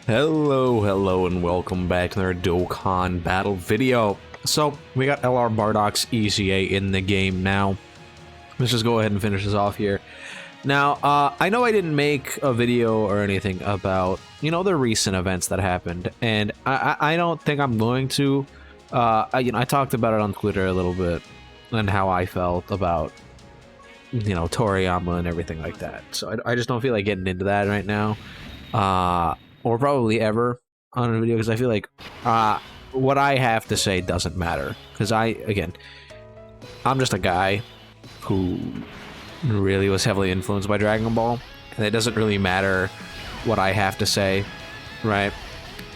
Hello, and welcome back to another Dokkan Battle video. So, we got LR Bardock's ECA in the game now. Let's just go ahead and finish this off here. Now, I know I didn't make a video or anything about, the recent events that happened, and I don't think I'm going to. I talked about it on Twitter a little bit, and how I felt about, Toriyama and everything like that. So I just don't feel like getting into that right now. Or probably ever on a video, because I feel like what I have to say doesn't matter. Because I'm just a guy who really was heavily influenced by Dragon Ball, and it doesn't really matter what I have to say, right?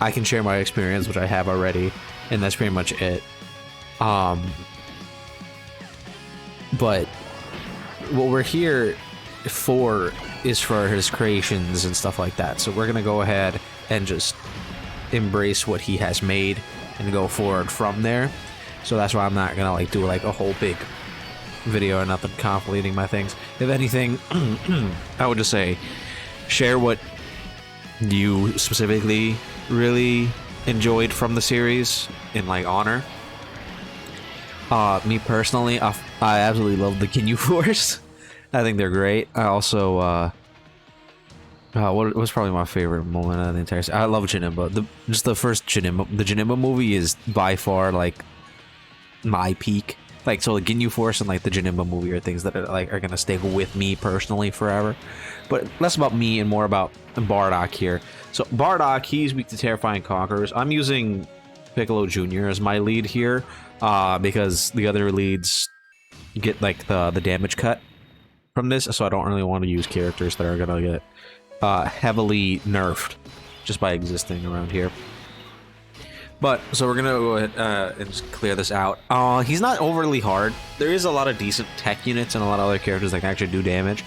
I can share my experience, which I have already, and that's pretty much it. But what we're here for is for his creations and stuff like that, so we're gonna go ahead and just embrace what he has made and go forward from there. So that's why I'm not gonna do a whole big video or nothing conflating my things. If anything, I would just say share what you specifically really enjoyed from the series in honor. Me personally, I absolutely love the Ginyu Force. I think they're great. I also, what was probably my favorite moment of the entire series? I love Janemba. Just the first Janemba. The Janemba movie is by far my peak. So the Ginyu Force and the Janemba movie are things that are gonna stay with me personally forever. But less about me and more about Bardock here. So Bardock, he's weak to terrifying conquerors. I'm using Piccolo Jr. as my lead here, because the other leads get the damage cut from this, so I don't really want to use characters that are gonna get heavily nerfed just by existing around here. But so we're gonna go ahead and just clear this out. He's not overly hard. There is a lot of decent tech units and a lot of other characters that can actually do damage.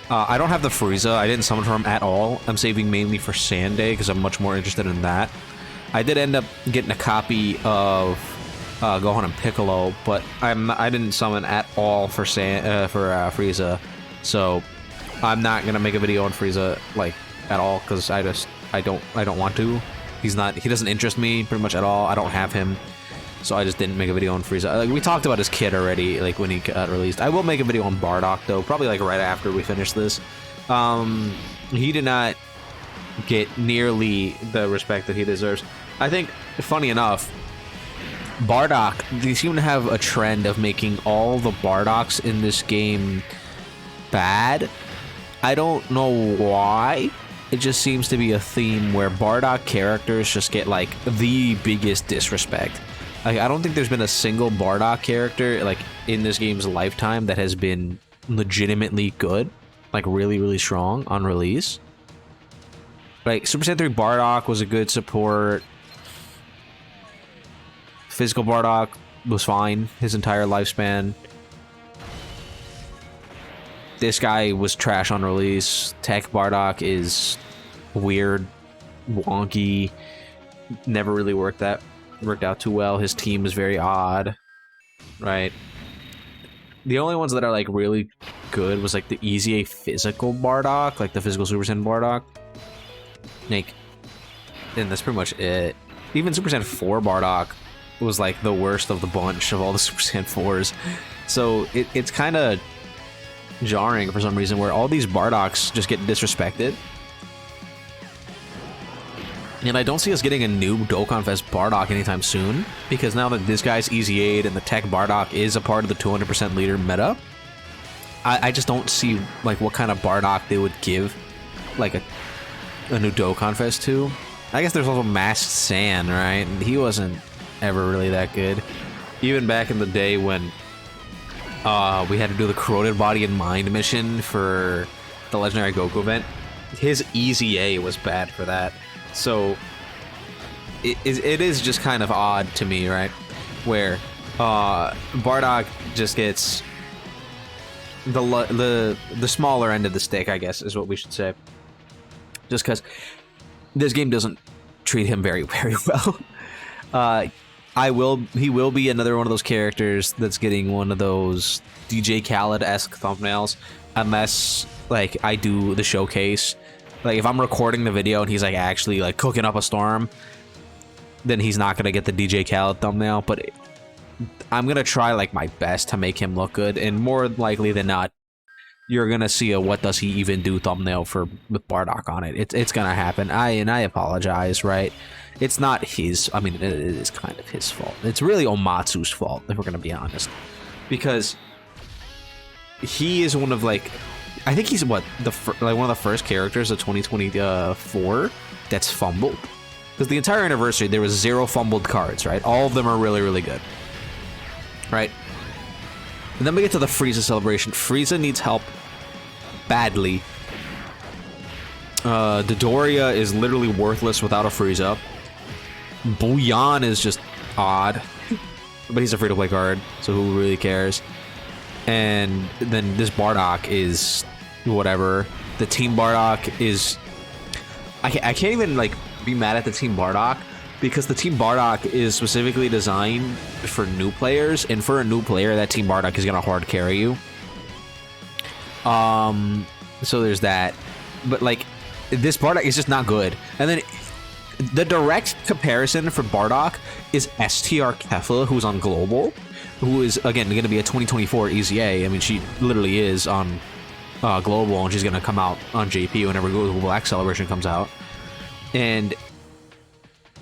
I don't have the Frieza. I didn't summon for him at all. I'm saving mainly for Sunday because I'm much more interested in that. I did end up getting a copy of Gohan and Piccolo, but I didn't summon at all for Frieza, so I'm not gonna make a video on Frieza at all because I don't want to. He doesn't interest me pretty much at all. I don't have him, so I just didn't make a video on Frieza. We talked about his kid already, when he got released. I will make a video on Bardock though, probably right after we finish this. He did not get nearly the respect that he deserves. I think, funny enough, Bardock, they seem to have a trend of making all the Bardocks in this game bad. I don't know why. It just seems to be a theme where Bardock characters just get the biggest disrespect. I don't think there's been a single Bardock character in this game's lifetime that has been legitimately good, really, really strong on release. Super Saiyan 3 Bardock was a good support. Physical Bardock was fine his entire lifespan. This guy was trash on release. Tech Bardock is weird, wonky, never really worked out too well. His team is very odd, right? The only ones that are really good was the EZA physical Bardock, the physical Super Saiyan Bardock. And that's pretty much it. Even Super Saiyan 4 Bardock was the worst of the bunch of all the Super Saiyan 4s. So it's kind of jarring for some reason where all these Bardocks just get disrespected. And I don't see us getting a new Dokkan Fest Bardock anytime soon, because now that this guy's EZA'd and the Tech Bardock is a part of the 200% leader meta, I just don't see what kind of Bardock they would give a new Dokkan Fest to. I guess there's also Masked Sand, right? And he wasn't ever really that good. Even back in the day when we had to do the Corroded Body and Mind mission for the Legendary Goku event, his EZA was bad for that. So it is just kind of odd to me, right? Where Bardock just gets the smaller end of the stick, I guess, is what we should say. Just because this game doesn't treat him very, very well. He will be another one of those characters that's getting one of those DJ Khaled-esque thumbnails, unless I do the showcase Like, if I'm recording the video and he's, like, actually, like, cooking up a storm, then he's not gonna get the DJ Khaled thumbnail, but I'm gonna try, like, my best to make him look good, and more likely than not, you're gonna see a what does he even do thumbnail with Bardock on it. It's gonna happen. I apologize, right? It's not his, I mean, it is kind of his fault. It's really Omatsu's fault, if we're gonna be honest. Because he is one of, like, I think he's what, like one of the first characters of 2024 that's fumbled. Because the entire anniversary, there was 0 fumbled cards, right? All of them are really, really good. Right? And then we get to the Frieza celebration. Frieza needs help badly. Dodoria is literally worthless without a Frieza. Bouillon is just odd. But he's a free-to-play card, so who really cares? And then this Bardock is whatever. The Team Bardock is... I can't even, like, be mad at the Team Bardock, because the Team Bardock is specifically designed for new players, and for a new player, that Team Bardock is gonna hard carry you. So there's that. But, like, this Bardock is just not good. And then the direct comparison for Bardock is STR Kefla, who's on Global, who is, again, going to be a 2024 EZA. I mean, she literally is on Global, and she's going to come out on JP whenever Global Black Celebration comes out. And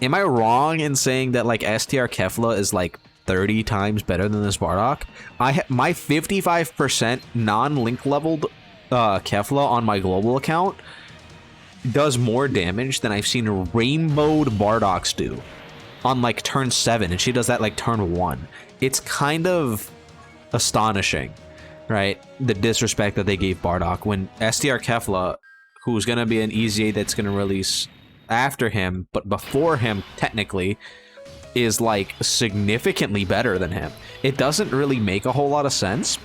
am I wrong in saying that, like, STR Kefla is, like, 30 times better than this Bardock? My 55% non-link leveled Kefla on my Global account does more damage than I've seen rainbowed Bardocks do on, like, turn 7, and she does that, like, turn 1. It's kind of astonishing, right? The disrespect that they gave Bardock when STR Kefla, who's going to be an EZA that's going to release after him, but before him, technically, is, like, significantly better than him. It doesn't really make a whole lot of sense,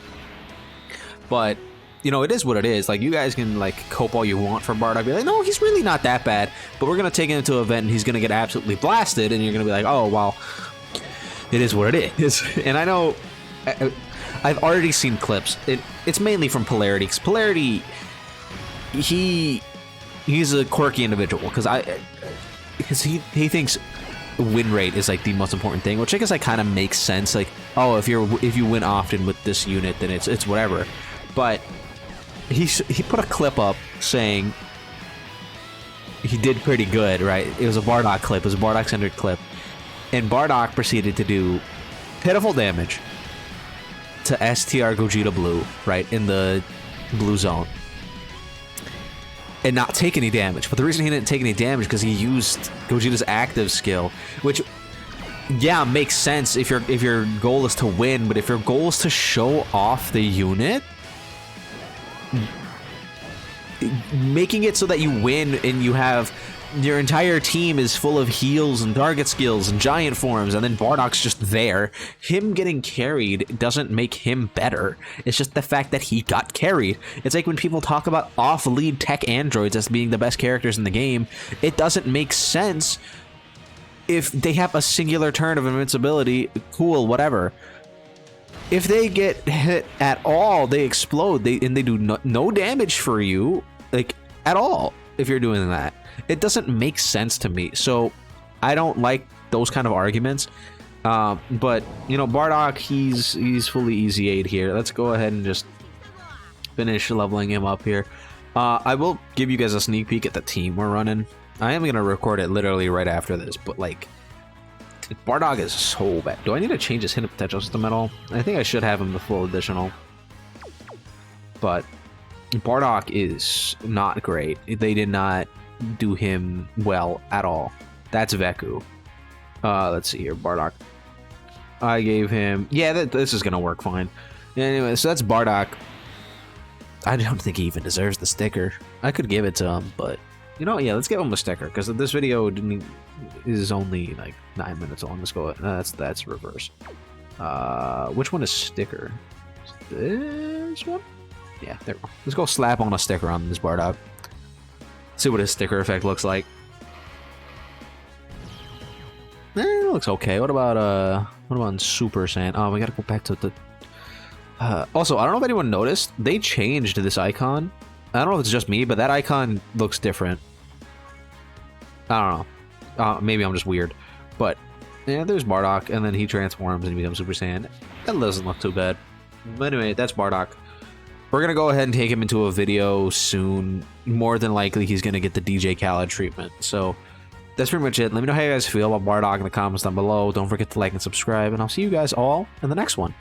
but... you know, it is what it is. Like, you guys can, like, cope all you want for Bardock. Be like, no, he's really not that bad. But we're going to take him to an event and he's going to get absolutely blasted. And you're going to be like, oh, well, it is what it is. And I know I've already seen clips. It's mainly from Polarity. Because Polarity, he's a quirky individual. Because he thinks win rate is, like, the most important thing. Which I guess, like, kind of makes sense. Like, oh, if you win often with this unit, then it's whatever. But... He put a clip up saying he did pretty good, right? It was a Bardock clip. It was a Bardock-centered clip. And Bardock proceeded to do pitiful damage to STR Gogeta Blue, right, in the blue zone. And not take any damage. But the reason he didn't take any damage because he used Gogeta's active skill, which... yeah, makes sense if your goal is to win, but if your goal is to show off the unit... making it so that you win and you have your entire team is full of heals and target skills and giant forms, and then Bardock's just there. Him getting carried doesn't make him better. It's just the fact that he got carried. It's like when people talk about off-lead tech androids as being the best characters in the game. It doesn't make sense if they have a singular turn of invincibility, cool, whatever. If they get hit at all, they explode, and they do no damage for you, like, at all, if you're doing that. It doesn't make sense to me, so I don't like those kind of arguments. But, you know, Bardock, he's fully EZA'd here. Let's go ahead and just finish leveling him up here. I will give you guys a sneak peek at the team we're running. I am going to record it literally right after this, but, like, Bardock is so bad. Do I need to change his hidden potential system at all? I think I should have him the full additional. But Bardock is not great. They did not do him well at all. That's Veku. Let's see here. Bardock. I gave him... yeah, this is going to work fine. Anyway, so that's Bardock. I don't think he even deserves the sticker. I could give it to him, but... you know, yeah, let's give him a sticker, because this video is only, like, 9 minutes long. Let's go... that's reverse. Which one is sticker? This one? Yeah, there we go. Let's go slap on a sticker on this Bardock. See what his sticker effect looks like. It looks okay. What about Super Saiyan? Oh, we gotta go back to the... also, I don't know if anyone noticed, they changed this icon I don't know if it's just me, but that icon looks different. I don't know. Maybe I'm just weird. But, yeah, there's Bardock, and then he transforms and he becomes Super Saiyan. That doesn't look too bad. But anyway, that's Bardock. We're going to go ahead and take him into a video soon. More than likely, he's going to get the DJ Khaled treatment. So, that's pretty much it. Let me know how you guys feel about Bardock in the comments down below. Don't forget to like and subscribe, and I'll see you guys all in the next one.